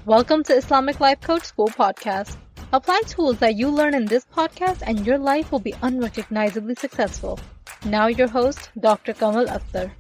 Welcome to Islamic Life Coach School podcast. Apply tools that you learn in this podcast and your life will be unrecognizably successful. Now your host, Dr. Kamal Akhtar.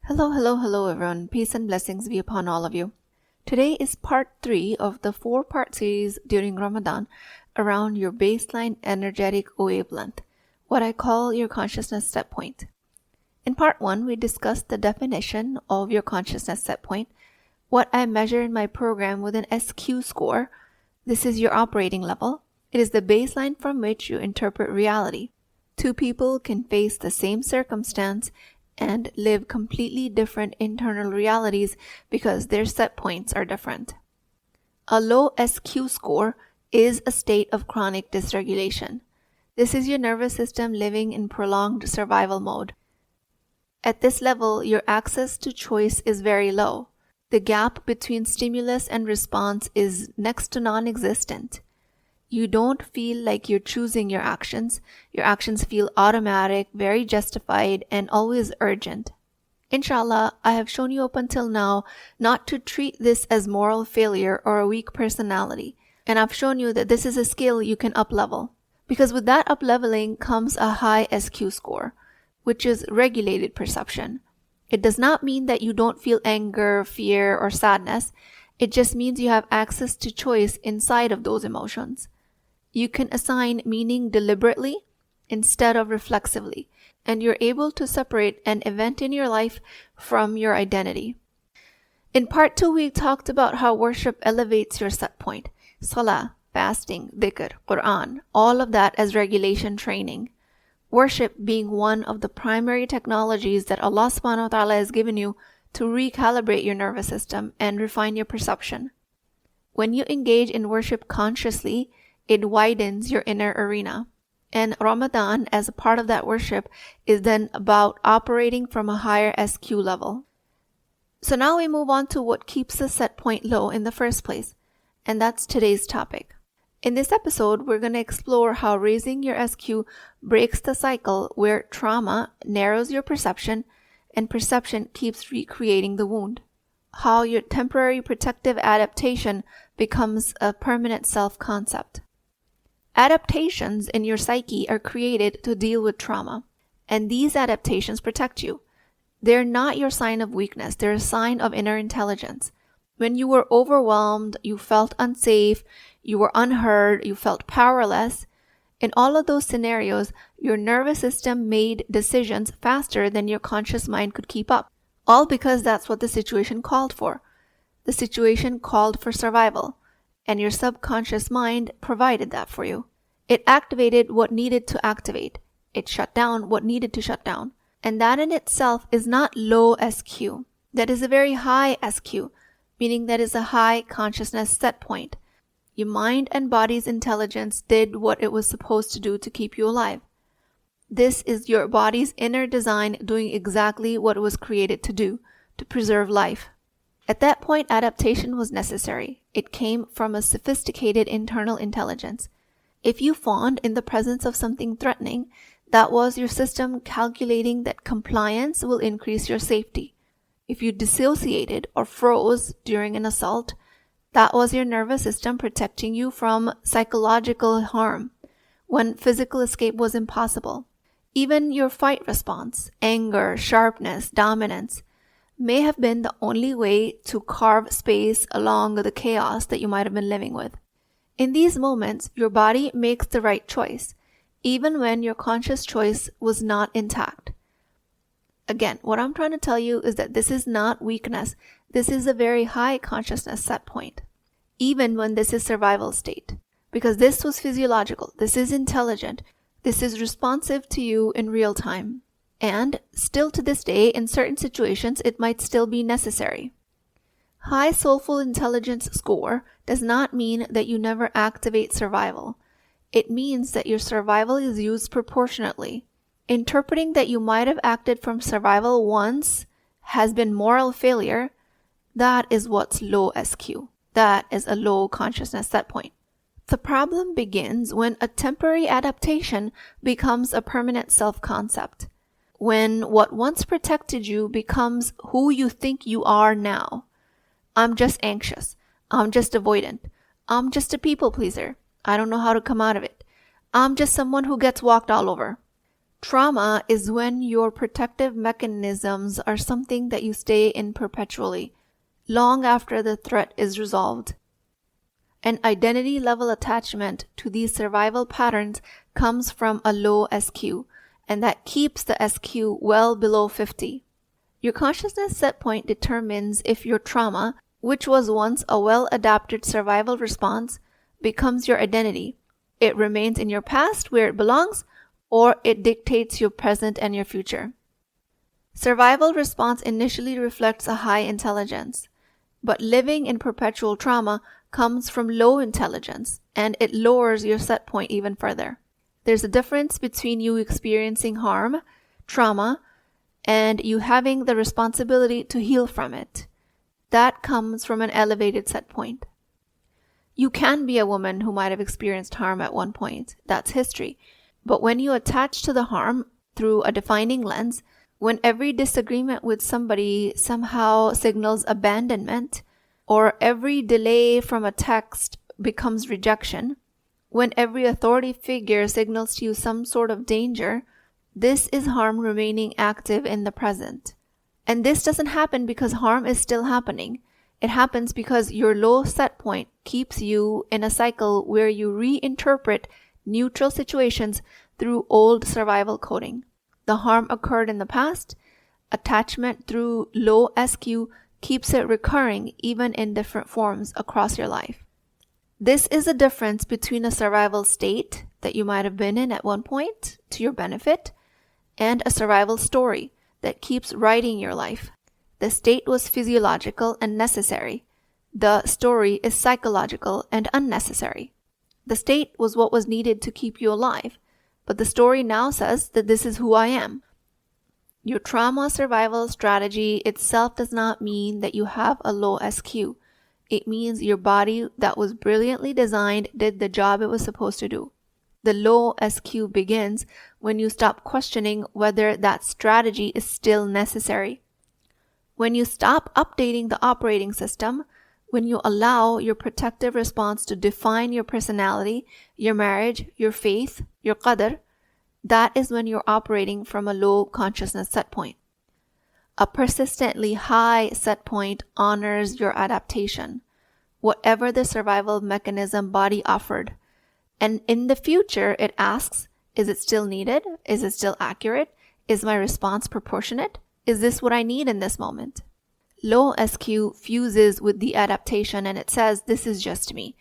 Hello everyone. Peace and blessings be upon all of you. Today is part 3 of the 4-part series during Ramadan around your baseline energetic wavelength, what I call your consciousness set point. In part 1, we discussed the definition of your consciousness set point, what I measure in my program with an SQ score. This is your operating level. It is the baseline from which you interpret reality. Two people can face the same circumstance and live completely different internal realities because their set points are different. A low SQ score is a state of chronic dysregulation. This is your nervous system living in prolonged survival mode. At this level, your access to choice is very low. The gap between stimulus and response is next to non-existent. You don't feel like you're choosing your actions. Your actions feel automatic, very justified, and always urgent. Inshallah, I have shown you up until now not to treat this as moral failure or a weak personality. And I've shown you that this is a skill you can up-level. Because with that up-leveling comes a high SQ score, which is regulated perception. It does not mean that you don't feel anger, fear, or sadness. It just means you have access to choice inside of those emotions. You can assign meaning deliberately instead of reflexively, and you're able to separate an event in your life from your identity. In part 2, we talked about how worship elevates your set point. Salah, fasting, dhikr, Quran, all of that as regulation training. Worship being one of the primary technologies that Allah subhanahu wa ta'ala has given you to recalibrate your nervous system and refine your perception. When you engage in worship consciously, it widens your inner arena. And Ramadan, as a part of that worship, is then about operating from a higher SQ level. So now we move on to what keeps the set point low in the first place. And that's today's topic. In this episode, we're going to explore how raising your SQ breaks the cycle where trauma narrows your perception and perception keeps recreating the wound. How your temporary protective adaptation becomes a permanent self-concept. Adaptations in your psyche are created to deal with trauma, and these adaptations protect you. They're not your sign of weakness, they're a sign of inner intelligence. When you were overwhelmed, you felt unsafe, you were unheard, you felt powerless. In all of those scenarios, your nervous system made decisions faster than your conscious mind could keep up. All because that's what the situation called for. The situation called for survival, and your subconscious mind provided that for you. It activated what needed to activate. It shut down what needed to shut down. And that in itself is not low SQ. That is a very high SQ, meaning that is a high consciousness set point. Your mind and body's intelligence did what it was supposed to do to keep you alive. This is your body's inner design doing exactly what it was created to do, to preserve life. At that point, adaptation was necessary. It came from a sophisticated internal intelligence. If you fawned in the presence of something threatening, that was your system calculating that compliance will increase your safety. If you dissociated or froze during an assault, that was your nervous system protecting you from psychological harm when physical escape was impossible. Even your fight response, anger, sharpness, dominance, may have been the only way to carve space along the chaos that you might have been living with. In these moments, your body makes the right choice, even when your conscious choice was not intact. Again, what I'm trying to tell you is that this is not weakness. This is a very high consciousness set point, even when this is survival state. Because this was physiological, this is intelligent, this is responsive to you in real time. And still to this day, in certain situations, it might still be necessary. High soulful intelligence score does not mean that you never activate survival. It means that your survival is used proportionately. Interpreting that you might have acted from survival once has been moral failure, that is what's low SQ. That is a low consciousness set point. The problem begins when a temporary adaptation becomes a permanent self-concept. When what once protected you becomes who you think you are now. I'm just anxious. I'm just avoidant. I'm just a people pleaser. I don't know how to come out of it. I'm just someone who gets walked all over. Trauma is when your protective mechanisms are something that you stay in perpetually, long after the threat is resolved. An identity level attachment to these survival patterns comes from a low SQ, and that keeps the SQ well below 50. Your consciousness set point determines if your trauma, which was once a well-adapted survival response, becomes your identity. It remains in your past where it belongs, or it dictates your present and your future. Survival response initially reflects a high intelligence, but living in perpetual trauma comes from low intelligence, and it lowers your set point even further. There's a difference between you experiencing harm, trauma, and you having the responsibility to heal from it. That comes from an elevated set point. You can be a woman who might have experienced harm at one point. That's history. But when you attach to the harm through a defining lens, when every disagreement with somebody somehow signals abandonment, or every delay from a text becomes rejection, when every authority figure signals to you some sort of danger, this is harm remaining active in the present. And this doesn't happen because harm is still happening. It happens because your low set point keeps you in a cycle where you reinterpret neutral situations through old survival coding. The harm occurred in the past. Attachment through low SQ keeps it recurring even in different forms across your life. This is a difference between a survival state that you might have been in at one point to your benefit and a survival story that keeps writing your life. The state was physiological and necessary. The story is psychological and unnecessary. The state was what was needed to keep you alive, but the story now says that this is who I am. Your trauma survival strategy itself does not mean that you have a low SQ. It means your body that was brilliantly designed did the job it was supposed to do. The low SQ begins when you stop questioning whether that strategy is still necessary. When you stop updating the operating system, when you allow your protective response to define your personality, your marriage, your faith, your qadr, that is when you're operating from a low consciousness set point. A persistently high set point honors your adaptation, whatever the survival mechanism body offered. And in the future, it asks, is it still needed? Is it still accurate? Is my response proportionate? Is this what I need in this moment? Low SQ fuses with the adaptation and it says, this is just me.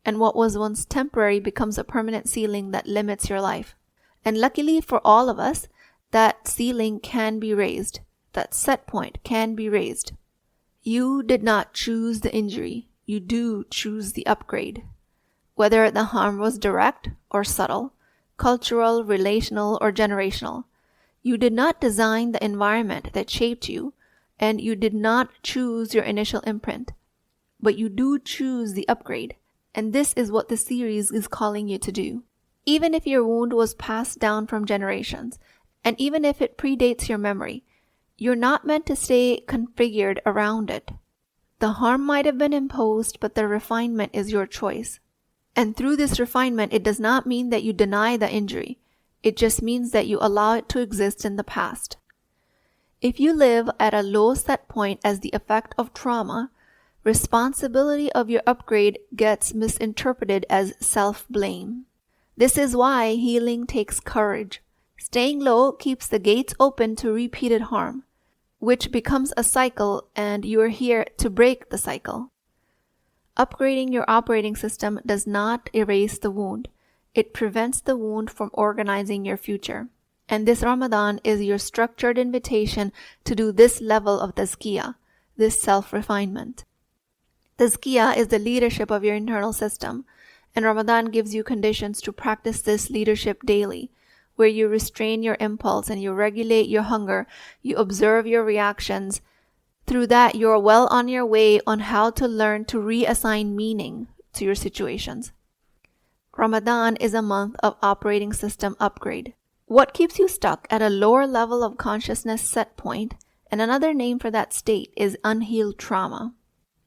And what was once temporary becomes a permanent ceiling that limits your life. And luckily for all of us, that ceiling can be raised. That set point can be raised. You did not choose the injury. You do choose the upgrade. Whether the harm was direct or subtle, cultural, relational, or generational. You did not design the environment that shaped you, and you did not choose your initial imprint. But you do choose the upgrade, and this is what the series is calling you to do. Even if your wound was passed down from generations, and even if it predates your memory, you're not meant to stay configured around it. The harm might have been imposed, but the refinement is your choice. And through this refinement, it does not mean that you deny the injury. It just means that you allow it to exist in the past. If you live at a low set point as the effect of trauma, responsibility of your upgrade gets misinterpreted as self-blame. This is why healing takes courage. Staying low keeps the gates open to repeated harm, which becomes a cycle, and you are here to break the cycle. Upgrading your operating system does not erase the wound. It prevents the wound from organizing your future. And this Ramadan is your structured invitation to do this level of taskiyah, this self-refinement. Taskiyah is the leadership of your internal system, and Ramadan gives you conditions to practice this leadership daily, where you restrain your impulse and you regulate your hunger, you observe your reactions. Through that, you're well on your way on how to learn to reassign meaning to your situations. Ramadan is a month of operating system upgrade. What keeps you stuck at a lower level of consciousness set point, and another name for that state is unhealed trauma.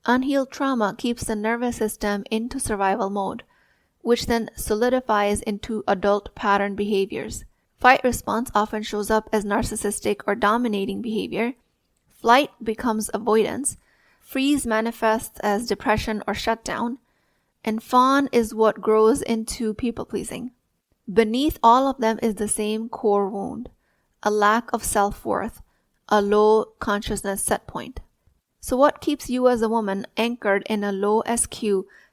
Unhealed trauma keeps the nervous system into survival mode, which then solidifies into adult pattern behaviors. Fight response often shows up as narcissistic or dominating behavior. Flight becomes avoidance. Freeze manifests as depression or shutdown. And fawn is what grows into people-pleasing. Beneath all of them is the same core wound, a lack of self-worth, a low consciousness set point. So what keeps you as a woman anchored in a low SQ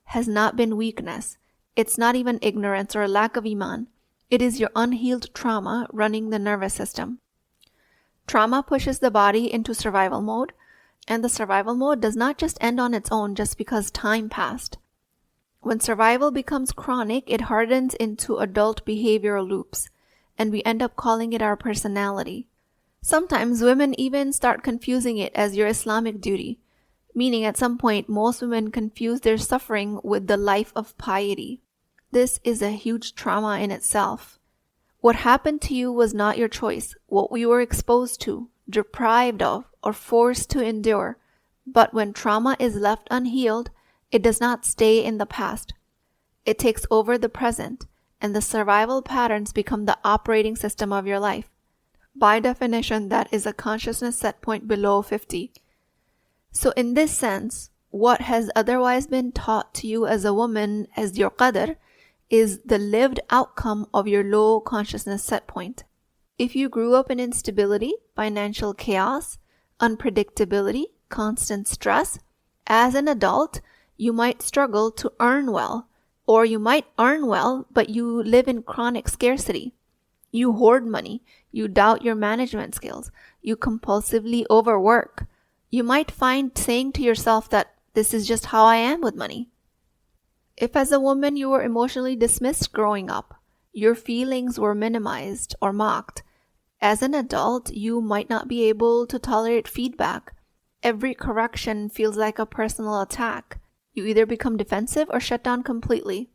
has not been weakness. It's not even ignorance or a lack of iman. It is your unhealed trauma running the nervous system. Trauma pushes the body into survival mode, and the survival mode does not just end on its own just because time passed. When survival becomes chronic, it hardens into adult behavioral loops, and we end up calling it our personality. Sometimes women even start confusing it as your Islamic duty, meaning at some point most women confuse their suffering with the life of piety. This is a huge trauma in itself. What happened to you was not your choice, what we were exposed to, deprived of, or forced to endure. But when trauma is left unhealed, it does not stay in the past. It takes over the present, and the survival patterns become the operating system of your life. By definition, that is a consciousness set point below 50. So in this sense, what has otherwise been taught to you as a woman as your qadr is the lived outcome of your low consciousness set point. If you grew up in instability, financial chaos, unpredictability, constant stress, as an adult, you might struggle to earn well, or you might earn well, but you live in chronic scarcity. You hoard money, you doubt your management skills, you compulsively overwork. You might find saying to yourself that this is just how I am with money. If as a woman you were emotionally dismissed growing up, your feelings were minimized or mocked, as an adult you might not be able to tolerate feedback. Every correction feels like a personal attack. You either become defensive or shut down completely.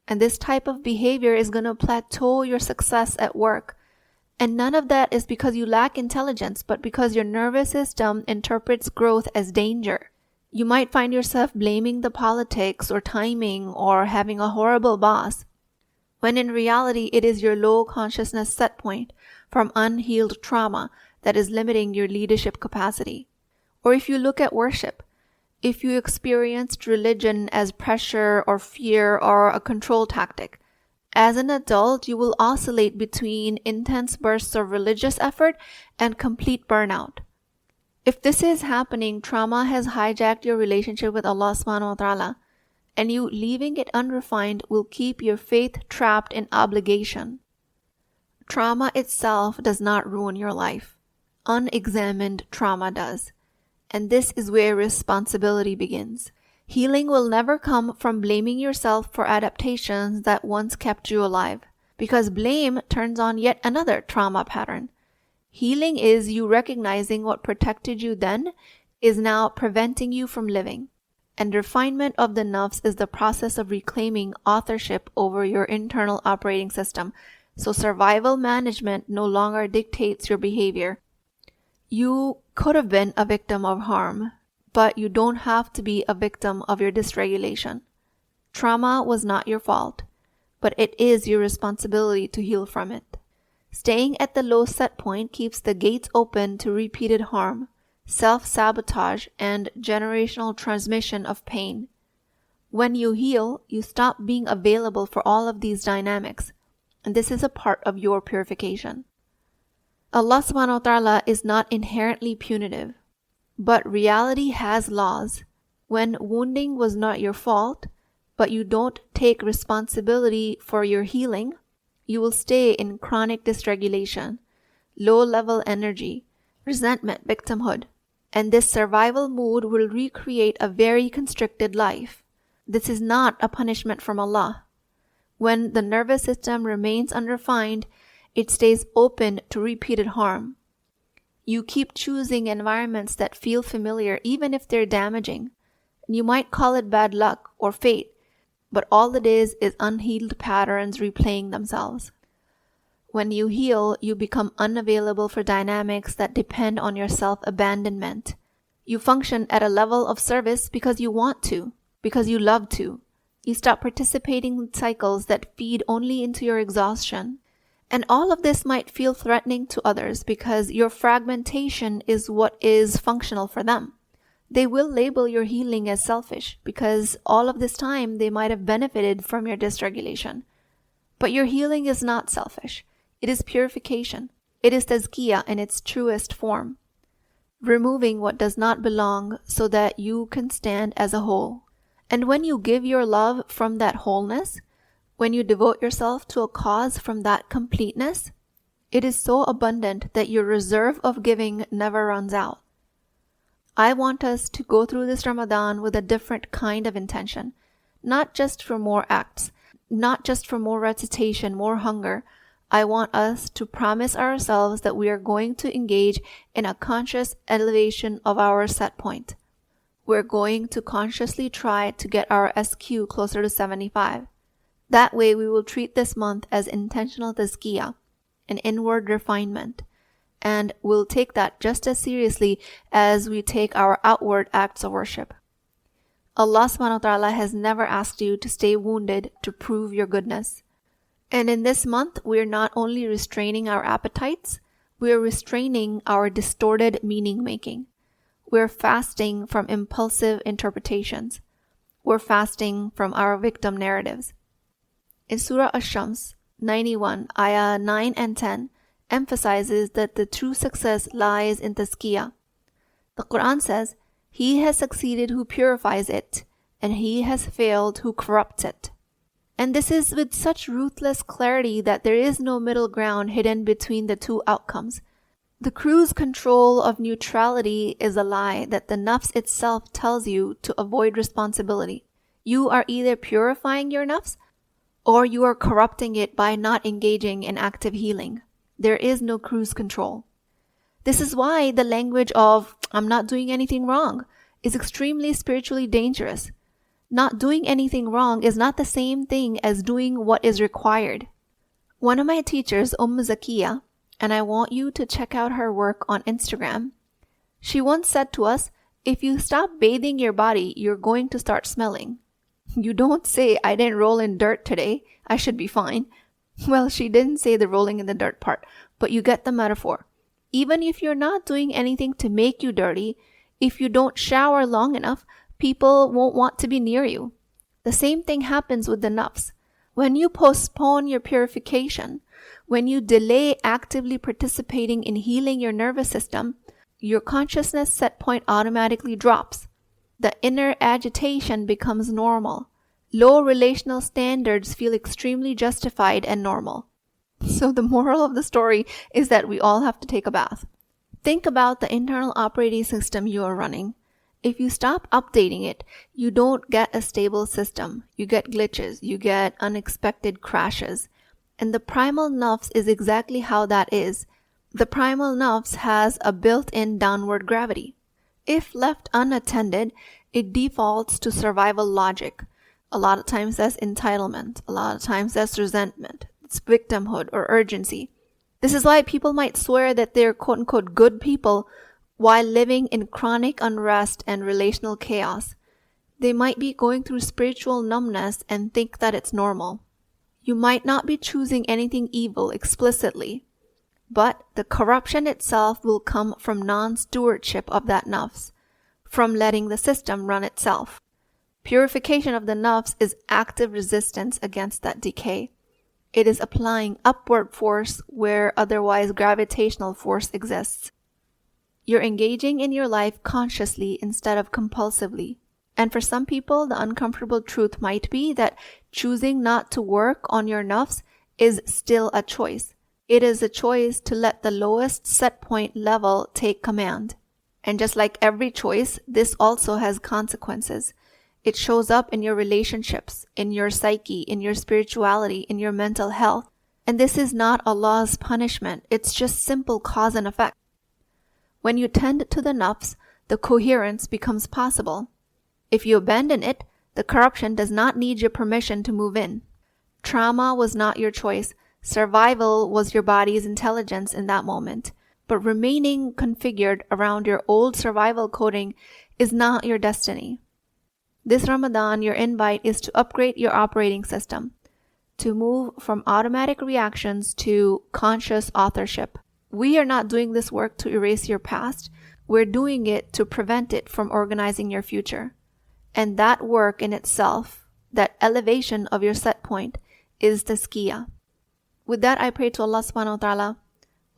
And this type of behavior is going to plateau your success at work. And none of that is because you lack intelligence, but because your nervous system interprets growth as danger. You might find yourself blaming the politics or timing or having a horrible boss, when in reality it is your low consciousness set point from unhealed trauma that is limiting your leadership capacity. Or if you look at worship, if you experienced religion as pressure or fear or a control tactic, as an adult you will oscillate between intense bursts of religious effort and complete burnout. If this is happening, trauma has hijacked your relationship with Allah subhanahu wa ta'ala, and you leaving it unrefined will keep your faith trapped in obligation. Trauma itself does not ruin your life. Unexamined trauma does. And this is where responsibility begins. Healing will never come from blaming yourself for adaptations that once kept you alive, because blame turns on yet another trauma pattern. Healing is you recognizing what protected you then is now preventing you from living. And refinement of the nafs is the process of reclaiming authorship over your internal operating system. So survival management no longer dictates your behavior. You could have been a victim of harm, but you don't have to be a victim of your dysregulation. Trauma was not your fault, but it is your responsibility to heal from it. Staying at the low set point keeps the gates open to repeated harm, self-sabotage, and generational transmission of pain. When you heal, you stop being available for all of these dynamics, and this is a part of your purification. Allah subhanahu wa ta'ala is not inherently punitive, but reality has laws. When wounding was not your fault, but you don't take responsibility for your healing, you will stay in chronic dysregulation, low-level energy, resentment, victimhood, and this survival mood will recreate a very constricted life. This is not a punishment from Allah. When the nervous system remains unrefined, it stays open to repeated harm. You keep choosing environments that feel familiar even if they're damaging. You might call it bad luck or fate, but all it is unhealed patterns replaying themselves. When you heal, you become unavailable for dynamics that depend on your self-abandonment. You function at a level of service because you want to, because you love to. You stop participating in cycles that feed only into your exhaustion. And all of this might feel threatening to others because your fragmentation is what is functional for them. They will label your healing as selfish because all of this time they might have benefited from your dysregulation. But your healing is not selfish. It is purification. It is taskiyah in its truest form. Removing what does not belong so that you can stand as a whole. And when you give your love from that wholeness, when you devote yourself to a cause from that completeness, it is so abundant that your reserve of giving never runs out. I want us to go through this Ramadan with a different kind of intention, not just for more acts, not just for more recitation, more hunger. I want us to promise ourselves that we are going to engage in a conscious elevation of our set point. We're going to consciously try to get our SQ closer to 75. That way we will treat this month as intentional taskiyah, an inward refinement, and we'll take that just as seriously as we take our outward acts of worship. Allah subhanahu wa ta'ala has never asked you to stay wounded to prove your goodness. And in this month, we're not only restraining our appetites, we're restraining our distorted meaning making. We're fasting from impulsive interpretations. We're fasting from our victim narratives. In Surah Ash-Shams 91, Ayah 9 and 10, emphasizes that the true success lies in taskiyah. The Quran says, "He has succeeded who purifies it, and he has failed who corrupts it." And this is with such ruthless clarity that there is no middle ground hidden between the two outcomes. The cruise control of neutrality is a lie that the nafs itself tells you to avoid responsibility. You are either purifying your nafs or you are corrupting it by not engaging in active healing. There is no cruise control. This is why the language of "I'm not doing anything wrong" is extremely spiritually dangerous. Not doing anything wrong is not the same thing as doing what is required. One of my teachers, Zakiya, and I want you to check out her work on Instagram, she once said to us, "If you stop bathing your body, you're going to start smelling." You don't say, "I didn't roll in dirt today, I should be fine." Well, she didn't say the rolling in the dirt part, but you get the metaphor. Even if you're not doing anything to make you dirty, if you don't shower long enough, people won't want to be near you. The same thing happens with the nafs. When you postpone your purification, when you delay actively participating in healing your nervous system, your consciousness set point automatically drops. The inner agitation becomes normal. Low relational standards feel extremely justified and normal. So the moral of the story is that we all have to take a bath. Think about the internal operating system you are running. If you stop updating it, you don't get a stable system. You get glitches, you get unexpected crashes. And the primal nafs is exactly how that is. The primal nafs has a built-in downward gravity. If left unattended, it defaults to survival logic. A lot of times that's entitlement. A lot of times that's resentment. It's victimhood or urgency. This is why people might swear that they're quote-unquote good people while living in chronic unrest and relational chaos. They might be going through spiritual numbness and think that it's normal. You might not be choosing anything evil explicitly, but the corruption itself will come from non-stewardship of that nafs, from letting the system run itself. Purification of the nafs is active resistance against that decay. It is applying upward force where otherwise gravitational force exists. You're engaging in your life consciously instead of compulsively. And for some people, the uncomfortable truth might be that choosing not to work on your nafs is still a choice. It is a choice to let the lowest set point level take command. And just like every choice, this also has consequences. It shows up in your relationships, in your psyche, in your spirituality, in your mental health. And this is not Allah's punishment. It's just simple cause and effect. When you tend to the nafs, the coherence becomes possible. If you abandon it, the corruption does not need your permission to move in. Trauma was not your choice. Survival was your body's intelligence in that moment. but remaining configured around your old survival coding is not your destiny. This Ramadan, your invite is to upgrade your operating system, to move from automatic reactions to conscious authorship. We are not doing this work to erase your past. We're doing it to prevent it from organizing your future. And that work in itself, that elevation of your set point, is taskiyah. With that, I pray to Allah subhanahu wa ta'ala,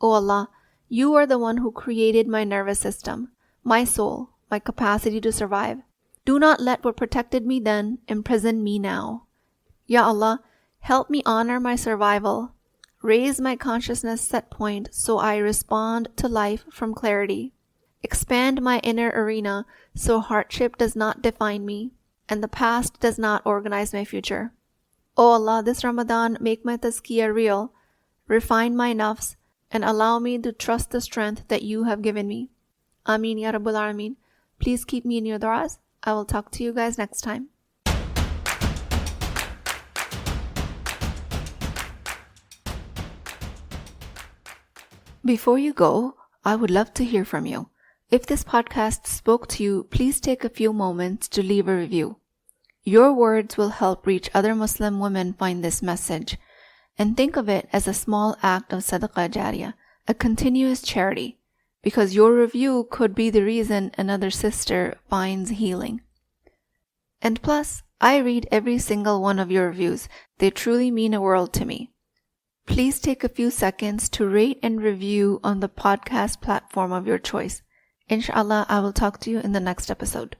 O Allah, you are the one who created my nervous system, my soul, my capacity to survive. Do not let what protected me then imprison me now. Ya Allah, help me honor my survival. Raise my consciousness set point so I respond to life from clarity. Expand my inner arena so hardship does not define me and the past does not organize my future. O Allah, this Ramadan, make my taskiyah real, refine my nafs, and allow me to trust the strength that you have given me. Ameen Ya Rabbul Alameen. Please keep me in your du'as. I will talk to you guys next time. Before you go, I would love to hear from you. If this podcast spoke to you, please take a few moments to leave a review. Your words will help reach other Muslim women find this message. And think of it as a small act of sadaqah jariyah, a continuous charity, because your review could be the reason another sister finds healing. And plus, I read every single one of your reviews. They truly mean a world to me. Please take a few seconds to rate and review on the podcast platform of your choice. Inshallah, I will talk to you in the next episode.